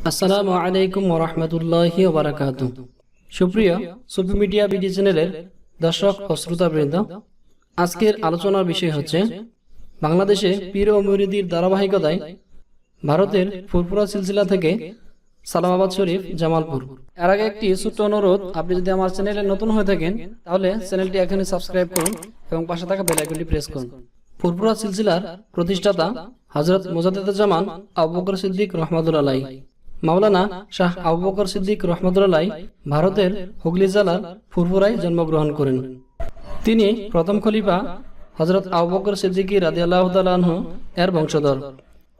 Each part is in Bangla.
আসসালামু আলাইকুম ওয়া রাহমাতুল্লাহি ওয়া বারাকাতুহু। সুপ্রিয় সুফি মিডিয়া বিডি চ্যানেলের দর্শক ও শ্রোতাবৃন্দ, আজকের আলোচনার বিষয় হচ্ছে বাংলাদেশে পীর ও মুরিদির ধারাবাহিকতায় ভারতের ফুরফুরা সিলসিলা থেকে সালামাবাদ শরীফ জামালপুর। এর আগে একটি ছোট্ট অনুরোধ, আপনি যদি আমার চ্যানেলে নতুন হয়ে থাকেন তাহলে চ্যানেলটি এখনই সাবস্ক্রাইব করুন এবং পাশে থাকা বেল আইকনটি প্রেস করুন। ফুরফুরা সিলসিলার প্রতিষ্ঠাতা হযরত মুজাদ্দিদুজ্জামান আবু বকর সিদ্দিক রহমাতুল্লাহ আলাইহি, মাওলানা শাহ আবু বকর সিদ্দিক রহমতুল্লাহ ভারতের হুগলি জেলার ফুরফুরায় জন্মগ্রহণ করেন। তিনি প্রথম খলিফা হযরত আবু বকর সিদ্দিকী রাদিয়াল্লাহু তাআলা আনহু এর বংশধর।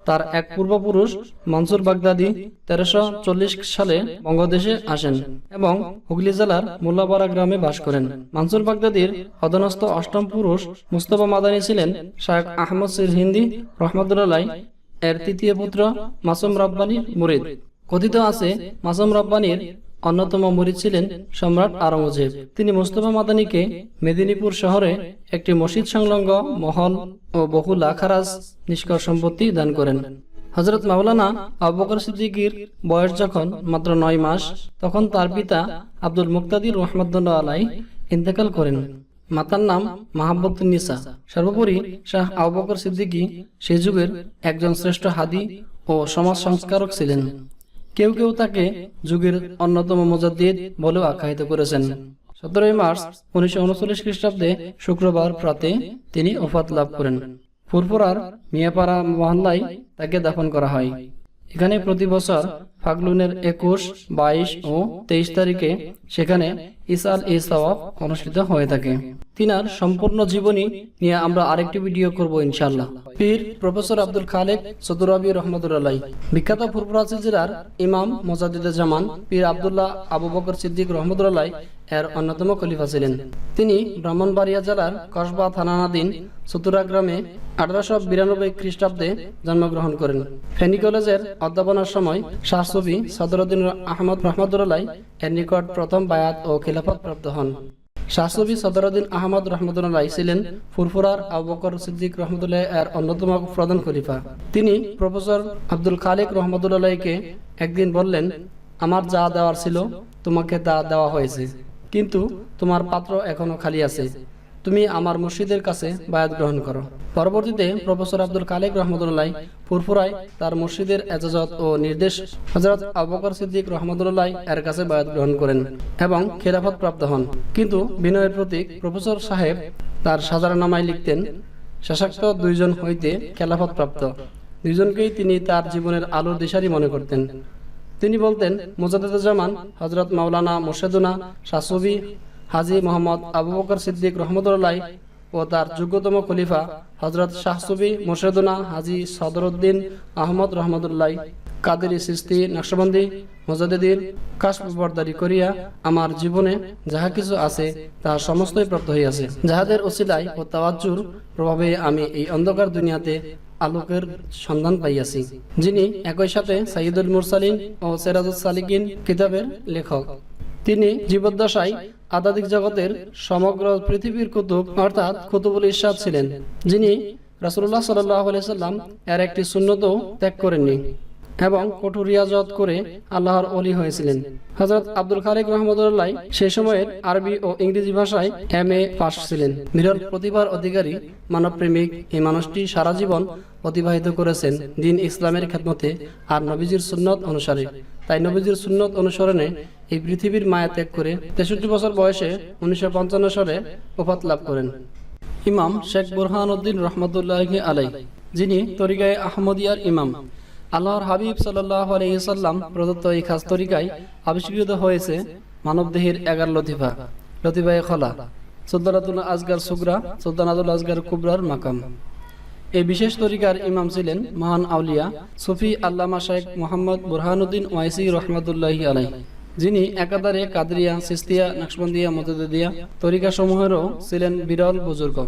তার এক পূর্বপুরুষ মনসুর বাগদাদি 1340 সালে বঙ্গদেশে আসেন এবং হুগলি জেলার মোল্লাপাড়া গ্রামে বাস করেন। মনসুর বাগদাদির অধীনস্থ অষ্টম পুরুষ মুস্তাফা মাদানী ছিলেন শায়খ আহমদ সিরহিন্দি রহমতুল্লাহ এর তৃতীয় পুত্র মাসুম রব্বানীর মুরিদ। কথিত আছে মাসুম রব্বানীর অন্যতম মুরিদ ছিলেন সম্রাট আওরঙ্গজেব। তিনি মুস্তাফা মাদানীকে মেদিনীপুর শহরে একটি মসজিদ সংলগ্ন মহল ও বহু লাখারাজ নিষ্কর সম্পত্তি দান করেন। হযরত মাওলানা আবু বকর সিদ্দিকীর বয়স যখন মাত্র 9 মাস, তখন তার পিতা আব্দুল মুক্তাদির রহমতুল্লাহ আলাইহি ইন্তেকাল করেন। মাতার নাম মাহাব্বতুন্নিসা। সর্বোপরি শাহ আবু বকর সিদ্দিকী সেই যুগের একজন শ্রেষ্ঠ হাদী ও সমাজ সংস্কারক ছিলেন। কেউ কেউ তাকে যুগের অন্যতম মুজাদ্দিদ বলেও আখ্যায়িত করেছেন। 17 মার্চ 1939 খ্রিস্টাব্দে শুক্রবার প্রাতে তিনি ওফাত লাভ করেন। ফুরফুরার মিয়াপাড়া মহল্লায় তাকে দাফন করা হয়। এখানে প্রতি বছর ফাগলুনের 21, 22 ও 23 তারিখে সেখানে ইসাল এ সওয়াব অনুষ্ঠিত হয়ে থাকে। তিনার সম্পূর্ণ জীবনী নিয়ে আমরা আরেকটি ভিডিও করব ইনশাআল্লাহ। পীর প্রফেসর আব্দুল খালেক চতুরাবি রহমতুল্লাহ, বিখ্যাত ফুরফুরা সিলসিলার ইমাম মুজাদ্দিদুজ্জামান পীর আব্দুল্লাহ আবু বকর সিদ্দিক রহমতুল্লাহ এর অন্যতম খলিফা ছিলেন। তিনি ব্রাহ্মণবাড়িয়া জেলার কসবা থানাধীন চতুরা গ্রামে 1892 খ্রিস্টাব্দে জন্মগ্রহণ করেন। ফেনী কলেজের অধ্যাপনার সময় শাহ সুফি সদরুদ্দিন আহমদ রহমতুল্লাহ এর নিকট প্রথম বায়াত ও খিলাফত প্রাপ্ত হন। শাহ সুফি সদরুদ্দিন আহমদ রহমতুল্লাহ ছিলেন ফুরফুরার আবু বকর সিদ্দিক রহমতুল্লাহ এর অন্যতম প্রধান খলিফা। তিনি প্রফেসর আব্দুল খালেক রহমতুল্লাহকে একদিন বললেন, আমার যা দেওয়ার ছিল তোমাকে তা দেওয়া হয়েছে, কিন্তু তোমার পাত্র এখনো খালি আছে, তুমি আমার মুর্শিদের কাছে বায়াত গ্রহণ করো। পরবর্তীতে প্রফেসর আব্দুল খালেক রহমতুল্লাহ ফুরফুরায় তার মুর্শিদের এজাজত ও নির্দেশ হযরত আবু বকর সিদ্দিক রহমতুল্লাহ এর কাছে বায়াত গ্রহণ করেন এবং খেলাফত প্রাপ্ত হন। কিন্তু বিনয়ের প্রতীক প্রফেসর সাহেব তার সাজারনামায় লিখতেন, শেষাক্ত 2 জন হইতে খেলাফত প্রাপ্ত 2 জনকেই তিনি তার জীবনের আলোর দিশারি মনে করতেন। তিনি বলতেন, মুজাদ্দিদুজ্জামান হযরত মাওলানা মুর্শেদুনা শাহ সুফি হাজী মোহাম্মদ আবু বকর সিদ্দিক রহমতুল্লাহ ও তার যোগ্যতম খলিফা হযরত শাহ সুফি মুর্শেদুনা হাজী সদরুদ্দিন আহমদ রহমতুল্লাহ কাদেরী চিশতি নকশবন্দি মুজাদ্দিদির কাশফ বরদারি করিয়া আমার জীবনে যাহা কিছু আছে তাহা সমস্তই প্রাপ্ত হইয়াছে, যাহাদের ওসিলায় ও তাওয়াজ্জুর প্রভাবে আমি এই অন্ধকার দুনিয়াতে আলোকের সন্ধান পাইয়াছি। যিনি একই সাথে সাইয়্যিদুল মুরসালিন ও সিরাজুস সালিকিন কিতাবের লেখক। তিনি জীবদ্দশায় আধ্যাত্মিক জগতের সমগ্র পৃথিবীর কুতুব অর্থাৎ কুতুবুল ইরশাদ ছিলেন, যিনি রাসূলুল্লাহ সাল্লাল্লাহু আলাইহি সাল্লাম এর একটি সুন্নতও ত্যাগ করেননি এবং কঠোর রিয়াজত করে আল্লাহর ওলি হয়েছিলেন। হযরত আব্দুল খালেক রহমতুল্লাহ সেই সময়ের আরবি ও ইংরেজি ভাষায় MA পাশ ছিলেন। বিরল প্রতিভার অধিকারী মানবপ্রেমিক এই মানুষটি সারা জীবন অতিবাহিত করেছেন দ্বীন ইসলামের খেদমতে আর নবীজির সুন্নত অনুসারে। তাই নবীজির সুন্নত অনুসরণে এই পৃথিবীর মায়া ত্যাগ করে 63 বছর বয়সে 1955 সালে ওফাত লাভ করেন। ইমাম শেখ বুরহানুদ্দিন রহমতুল্লাহি আলাইহি, যিনি তরিকায়ে আহমদিয়ার ইমাম। আল্লাহর হাবিব সাল্লাল্লাহু আলাইহি সাল্লাম প্রদত্ত এই খাস তরিকায় আবিষ্কৃত হয়েছে মানবদেহের 11 লতিফা, লতিফায়ে খলা, সুলতানাতুল আসগার সুগরা, সুলতানাতুল আসগার কুবরার মাকাম। এই বিশেষ তরিকার ইমাম ছিলেন মহান আউলিয়া সুফি আল্লামা শেখ মুহাম্মদ বুরহানুদ্দিন ওয়াইসি রহমতুল্লাহি আলাইহি, যিনি একাধারে কাদরিয়া, চিশতিয়া, নকশবন্দিয়া, মুজাদ্দিদিয়া তরিকা সমূহেরও ছিলেন বিরল বুজুর্গ।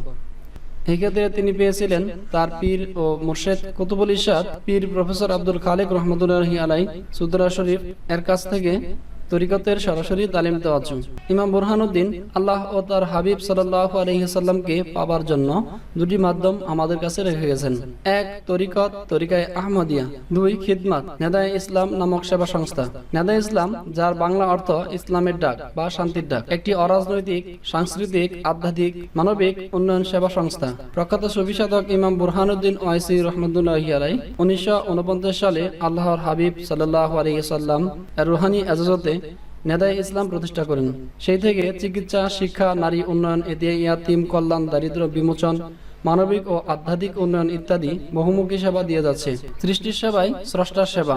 এই ক্ষেত্রে তিনি পেয়েছিলেন তার পীর ও মুর্শেদ কুতুবুল ইরশাদ পীর প্রফেসর আব্দুল খালেক রহমতুল্লাহি আলাইহি সুদরা শরীফ এর কাছ থেকে তরিকতের সরাসরি তালিম দেওয়া। ইমাম বুরহানুদ্দিন আল্লাহ ও তার হাবিব সাল্লাল্লাহু আলাইহি সাল্লামকে পাবার জন্য দুটি মাধ্যম আমাদের কাছে রেখে গেছেন। এক, তরিকত, তরিকায়ে আহমদিয়া। দুই, খিদমাত, নেদায়ে ইসলাম নামক সেবা সংস্থা। নেদায়ে ইসলাম, যার বাংলা অর্থ ইসলামের ডাক বা শান্তির ডাক, একটি অরাজনৈতিক, সাংস্কৃতিক, আধ্যাত্মিক, মানবিক উন্নয়ন সেবা সংস্থা। প্রখ্যাত সুফি সাধক ইমাম বুরহানুদ্দিন ওয়াইসি রহমতুল্লাহি আলাইহি 1949 সালে আল্লাহর হাবিব সাল্লাল্লাহু আলাইহি সাল্লাম এর রুহানি এজাজতে নেদায়ে ইসলাম প্রতিষ্ঠা করেন। সেই থেকে চিকিৎসা, শিক্ষা, নারী উন্নয়ন, ইয়াতীম কল্যাণ, দারিদ্র্য বিমোচন, মানবিক ও আধ্যাত্মিক উন্নয়ন ইত্যাদি বহুমুখী সেবা দিয়ে যাচ্ছে। সৃষ্টির সেবাই স্রষ্টার সেবা,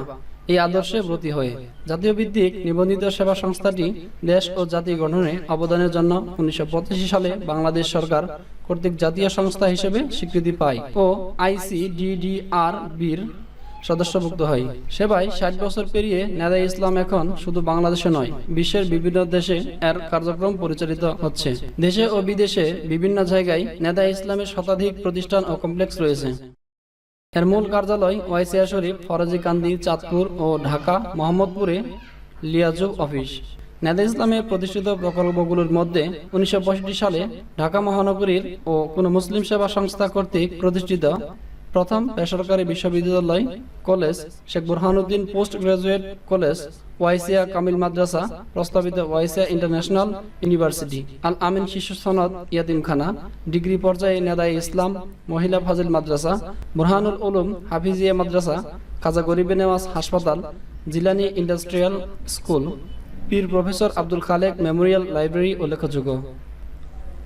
এই আদর্শে ব্রতী হয়ে জাতীয় ভিত্তিক নিবন্ধিত সেবা সংস্থাটি দেশ ও জাতি গঠনে অবদানের জন্য 1985 সালে বাংলাদেশ সরকার কর্তৃক জাতীয় সংস্থা হিসেবে স্বীকৃতি পায় ও ICDDR-বির সদস্যভুক্ত হয়। সেবায় 60 বছর পেরিয়ে নেদায়ে ইসলাম এখন শুধু বাংলাদেশে নয়, বিশ্বের বিভিন্ন দেশে এর কার্যক্রম পরিচালিত হচ্ছে। দেশে ও বিদেশে বিভিন্ন জায়গায় নেদায়ে ইসলামের শতাধিক প্রতিষ্ঠান ও কমপ্লেক্স রয়েছে। এর মূল কার্যালয় ওয়াইসিয়া শরীফ, ফরাজিকান্দি, চাঁদপুর ও ঢাকা মোহাম্মদপুরে লিয়াজু অফিস। নেদায়ে ইসলামের প্রতিষ্ঠিত প্রকল্পগুলোর মধ্যে 1965 সালে ঢাকা মহানগরীর ও কোনো মুসলিম সেবা সংস্থা কর্তৃক প্রতিষ্ঠিত প্রথম বেসরকারি বিশ্ববিদ্যালয় college Sheikh Burhanuddin post graduate college, Waisia কামিল মাদ্রাসা, প্রস্তাবিত ওয়াইসিয়া ইন্টারন্যাশনাল ইউনিভার্সিটি, আল আমিন শিশু সনদ ইয়াতিমখানা, ডিগ্রি পর্যায়ে নেদায়ে ইসলাম মহিলা ফাজিল মাদ্রাসা, বুরহানুল উলুম হাফিজিয়া মাদ্রাসা, খাজা গরিবে নেওয়াজ হাসপাতাল, Jilani industrial school, Pir professor Abdul Khalek memorial library উল্লেখযোগ্য।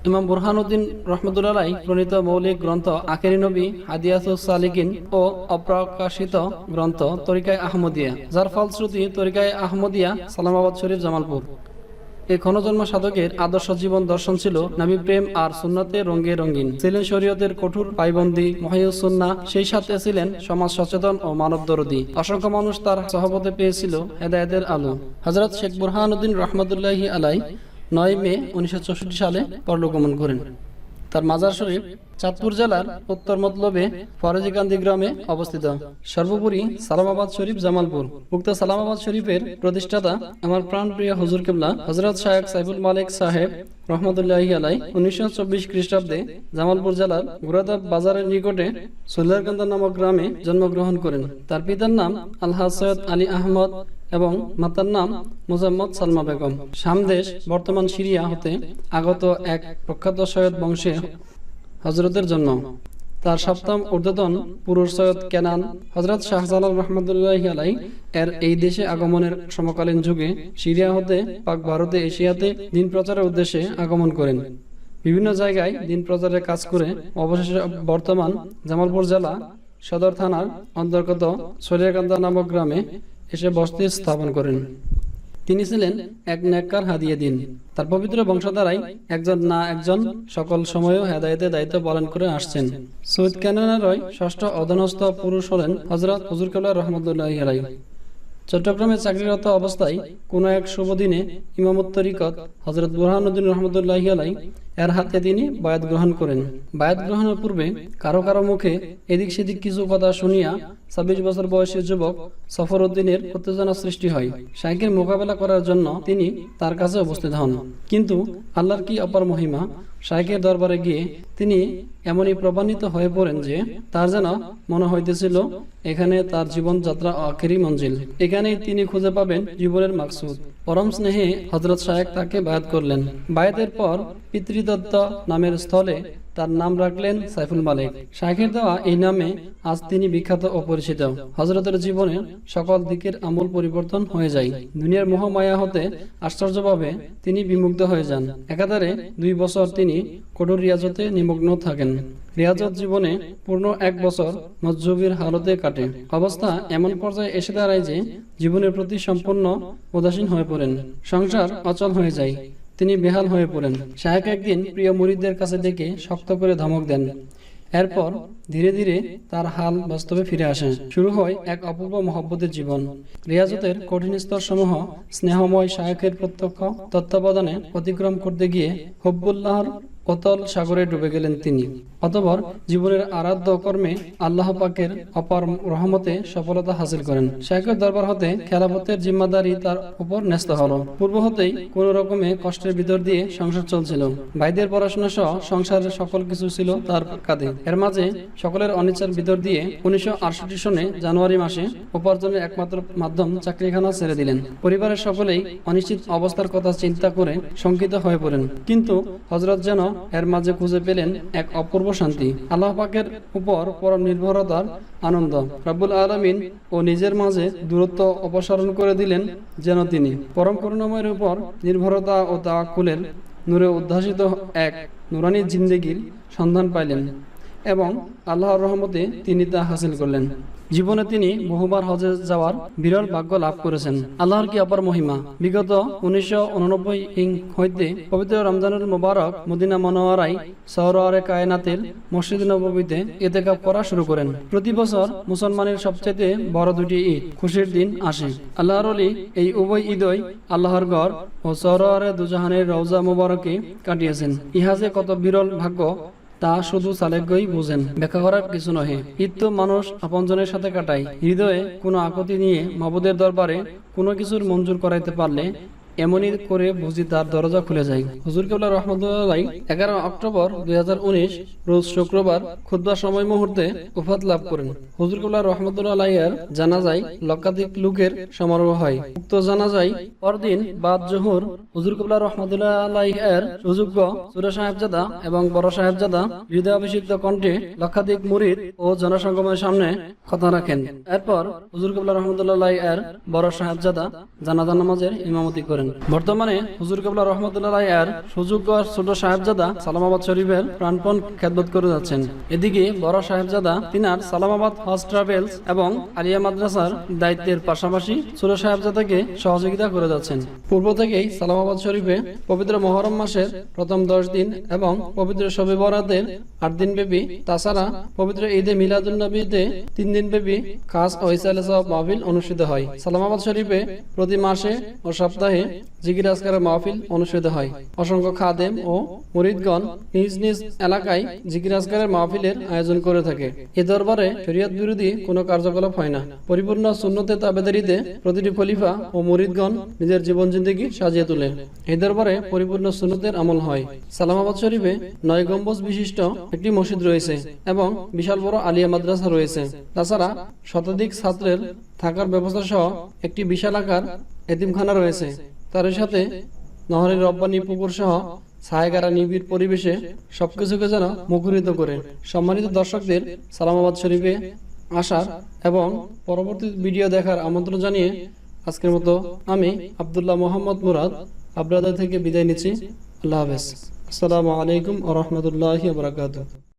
ইমাম বুরহানুদ্দিন রহমতুল্লাহ আলাইহি প্রণীত মৌলিক গ্রন্থ আখেরি নবী, হাদিয়াতুস সালিকিন ও অপ্রকাশিত গ্রন্থ তরিকায়ে আহমদিয়া, যার ফলশ্রুতি তরিকায়ে আহমদিয়া সালামাবাদ শরীফ, জামালপুর। এই ক্ষণজন্ম সাধকের আদর্শ জীবন দর্শন ছিল নবী প্রেম আর সুন্নতে রঙে রঙিন, ছিলেন শরীয়তের কঠোর পাইবন্দি মুহাইয়ুস সুন্নাহ, সেই সাথে ছিলেন সমাজ সচেতন ও মানব দরদী। অসংখ্য মানুষ তার সহবতে পেয়েছিল হেদায়েতের আলো। হযরত শেখ বুরহানুদ্দিন রহমতুল্লাহি আলাইহি 9 মে 1964 সালে পরলোকগমন করেন। তার মাজার শরীফ চাঁদপুর জেলার উত্তর মতলবে ফরাজিকান্দি গ্রামে অবস্থিত। সর্বোপরি সালামাবাদ শরীফ, জামালপুর। উক্ত সালামাবাদ শরীফের প্রতিষ্ঠাতা আমার প্রাণপ্রিয় হুজুর কিবলা হযরত শায়েখ সাইফুল মালিক সাহেব রহমতুল্লাহি আলাইহি 1924 খ্রিস্টাব্দে জামালপুর জেলার গুরাদাব বাজারের নিকটে সুলতারকান্দা নামক গ্রামে জন্মগ্রহণ করেন। তার পিতার নাম আলহাজ সৈয়দ আলী আহমদ এবং মাতার নাম মুজাম্মদ সালমা বেগম। সামদেশ বর্তমান সিরিয়া হতে আগত এক প্রখ্যাত সৈয়দ বংশে হযরতের জন্ম। তার সপ্তম ঊর্ধ্বতন পুরুষ সৈয়দ কেনান হযরত শাহজালাল রহমতুল্লাহি আলাইহি এর এই দেশে আগমনের সমকালীন যুগে সিরিয়া হতে পাক ভারতে, এশিয়াতে দিন প্রচারের উদ্দেশ্যে আগমন করেন। বিভিন্ন জায়গায় দিন প্রচারের কাজ করে অবশেষে বর্তমান জামালপুর জেলা সদর থানার অন্তর্গত সরিয়াকান্দা নামক গ্রামে এসে বসতি স্থাপন করেন। তিনি ছিলেন এক নেককার হাদিয়েদ্দিন। তার পবিত্র বংশধারায় একজন না একজন সকল সময়েও হেদায়েতের দায়িত্ব পালন করে আসছেন। সৈয়দ কেনানের ষষ্ঠ অধীনস্থ পুরুষ হলেন হযরত হুজুর কিবলা রহমতুল্লাহি আলাইহি। চট্টগ্রামে চাকরিরত অবস্থায় কোন এক শুভ দিনে ইমামত তরিকত হযরত বুরহানুদ্দিন রহমতুল্লাহি আলাইহি এর হাতে তিনি বায়াত গ্রহণ করেন। বায়াত গ্রহণের পূর্বে কারো কারো মুখে এদিক সেদিক কিছু কথা শুনিয়া 26 বছর বয়সী যুবক সফর উদ্দিনের উত্তেজনা সৃষ্টি হয়। শাইখের মোকাবেলা করার জন্য তিনি তার কাছে উপস্থিত হন। কিন্তু আল্লাহর কি অপার মহিমা, শাইখের দরবারে গিয়ে তিনি এমনই প্রভান্বিত হয়ে পড়েন যে তার যেন মনে হইতেছিল এখানে তার জীবন যাত্রা আখেরি মঞ্জিল, এখানেই তিনি খুঁজে পাবেন জীবনের মাকসুদ। পরম স্নেহে হযরত শাইখ তাকে বায়াত করলেন। বায়াতের পর পিতৃদত্ত নামের স্থলে তার নাম রাখলেন সাইফুল মালিক। শাইখের দেওয়া এই নামে আজ তিনি বিখ্যাত ও পরিচিত। হযরতের জীবনের সকল দিকের আমূল পরিবর্তন হয়ে যায়। দুনিয়ার মোহমায়া হতে আশ্চর্যভাবে তিনি বিমুগ্ধ হয়ে যান। একাধারে 2 বছর তিনি কঠোর রিয়াজতে নিমগ্ন থাকেন। রিয়াজত জীবনে পূর্ণ 1 বছর মজজুবির হালতে কাটে। অবস্থা এমন পর্যায়ে এসে দাঁড়ায় যে জীবনের প্রতি সম্পূর্ণ উদাসীন হয়ে পড়েন। সংসার অচল হয়ে যায়। তিনি বেহাল হয়ে পড়েন। শাইখ একদিন প্রিয় মুরিদদের কাছে ডেকে শক্ত করে ধমক দেন। এরপর ধীরে ধীরে তার হাল বাস্তবে ফিরে আসে। শুরু হয় এক অপূর্ব মহব্বতের জীবন। রিয়াজতের কঠিন স্তর সমূহ স্নেহময় শাইখের প্রত্যক্ষ তত্ত্বাবধানে অতিক্রম করতে গিয়ে হুব্বুল্লাহর অতল সাগরে ডুবে গেলেন তিনি। অতঃপর জীবনের আরাধ্য কর্মে আল্লাহ পাকের অপার রহমতে সফলতা হাসিল করেন। শাইখের দরবার হতে খেলাফতের জিম্মাদারি তার উপর ন্যস্ত হলো। পূর্ব হতেই কোন রকমে কষ্টের ভিতর দিয়ে সংসার চলছিল। ভাইদের পড়াশোনা সহ সংসারের সকল কিছু ছিল তার কাঁধে। এর মাঝে সকলের অনিচ্ছার ভিতর দিয়ে 1968 সনে জানুয়ারি মাসে উপার্জনের একমাত্র মাধ্যম চাকরিখানা ছেড়ে দিলেন। পরিবারের সকলেই অনিশ্চিত অবস্থার কথা চিন্তা করে শঙ্কিত হয়ে পড়েন। কিন্তু হযরত যেন এর মাঝে খুঁজে পেলেন এক অপূর্ব শান্তি, আল্লাহ পাকের উপর পরম নির্ভরতার আনন্দ। রব্বুল আলামিন ও নিজের মাঝে দূরত্ব অপসারণ করে দিলেন যেন তিনি পরম করুণাময়ের উপর নির্ভরতা ও তাওয়াক্কুলের নূরে উদ্ভাসিত এক নুরানি জিন্দেগির সন্ধান পাইলেন এবং আল্লাহর রহমতে তিনি তা হাসিল করলেন। জীবনে তিনি বহুবার হজে যাওয়ার বিরল ভাগ্য লাভ করেছেন। আল্লাহর কি অপার মহিমা। বিগত 1989 হইতে পবিত্র রমজানুল মুবারক মদিনা মুনাওয়ারায় সরওয়ারে কায়নাতের মসজিদ নববীতে ইতিকাফ করা শুরু করেন। প্রতি বছর মুসলমানের সবচেয়ে বড় দুটি ঈদ খুশির দিন আসে। আল্লাহর ওলি এই উভয় ঈদই আল্লাহর ঘর ও সরওয়ারে দুজাহানের রওজা মুবারকে কাটিয়েছেন। ইহা যে কত বিরল ভাগ্য তা শুধু সালেকই বুঝেন, ব্যাখ্যা করার কিছু নহে। ঈদ তো মানুষ আপনজনের সাথে কাটায়। হৃদয়ে কোনো আকুতি নিয়ে মাবুদের দরবারে কোনো কিছুর মঞ্জুর করাইতে পারলে এমনই করে বুঝি তার দরজা খুলে যায়। হুজুর কেবলা রহমতুল্লাহ 11 অক্টোবর 2019 রোজ শুক্রবার খুতবার সময় মুহূর্তে ওফাত লাভ করেন। হুজুর কেবলা রহমতুল্লাহ এর জানাজায় লক্ষাধিক লোকের সমারোহ হয়। উক্ত জানাজায় পরদিন বাদ জোহর হুজুর কেবলা রহমতুল্লাহ এর সুযোগ্য ছোট সাহেবজাদা এবং বড় সাহেবজাদা হৃদয়াভিষিক্ত কণ্ঠে লক্ষাধিক মুরিদ ও জনসংগমের সামনে কথা রাখেন। এরপর হুজুর কেবলা রহমতুল্লাহ এর বড় সাহেবজাদা জানাজা নামাজের ইমামতি করেন। বর্তমানে হুজুর কেবলা রহমতুল্লাহ এর সুযোগ্য ছোট সাহেবজাদা সালামাবাদ শরীফের প্রাণপণ খেদমত করে যাচ্ছেন। এদিকে বড় সাহেবজাদা তিনার সালামাবাদ হজ ট্রাভেলস এবং আলিয়া মাদ্রাসার দায়িত্বের পাশাপাশি ছোট সাহেবজাদাকে সহযোগিতা করে যাচ্ছেন। পূর্ব থেকেই সালামাবাদ শরীফে পবিত্র মুহররম মাসের প্রথম 10 দিন এবং পবিত্র শবে বরাতের 8 দিন ব্যাপী, তাছাড়া পবিত্র ঈদে মিলাদুন নবীতে 3 দিন ব্যাপী খাস ও ইসালে সওয়াব মাহফিল অনুষ্ঠিত হয়। সালামাবাদ শরীফে প্রতি মাসে ও সপ্তাহে জিকির আজকারের মাহফিল অনুষ্ঠিত হয়। অসংখ্য খাদেম ও মুরিদগণ নিজ নিজ এলাকায় জিকির আজকারের মাহফিলের আয়োজন করে থাকে। এ দরবারে শরীয়ত বিরোধী কোনো কার্যকলাপ হয় না। পরিপূর্ণ সুন্নতে তাবেদারিতে প্রতিটি খলিফা ও মুরিদগণ নিজের জীবন জিন্দেগি সাজিয়ে তোলে। এই দরবারে পরিপূর্ণ সুন্নতের আমল হয়। সালামাবাদ শরীফে 9 গম্বুজ বিশিষ্ট একটি মসজিদ রয়েছে এবং বিশাল বড় আলিয়া মাদ্রাসা রয়েছে। তাছাড়া শতাধিক ছাত্রের থাকার ব্যবস্থা সহ একটি বিশাল আকার এতিমখানা রয়েছে। তার সাথে নহরের রব্বানি পুকুর সহ ছায়াগারা নিবিড় পরিবেশে সবকিছুকে যেন মুখরিত করে। সম্মানিত দর্শকদের সালামাবাদ শরীফে আসার এবং পরবর্তী ভিডিও দেখার আমন্ত্রণ জানিয়ে আজকের মতো আমি আব্দুল্লাহ মোহাম্মদ মুরাদ আপনাদের থেকে বিদায় নিচ্ছি। আল্লাহ হাফেজ। আসসালামু আলাইকুম ওয়া রাহমাতুল্লাহি ওয়া বারাকাতুহু।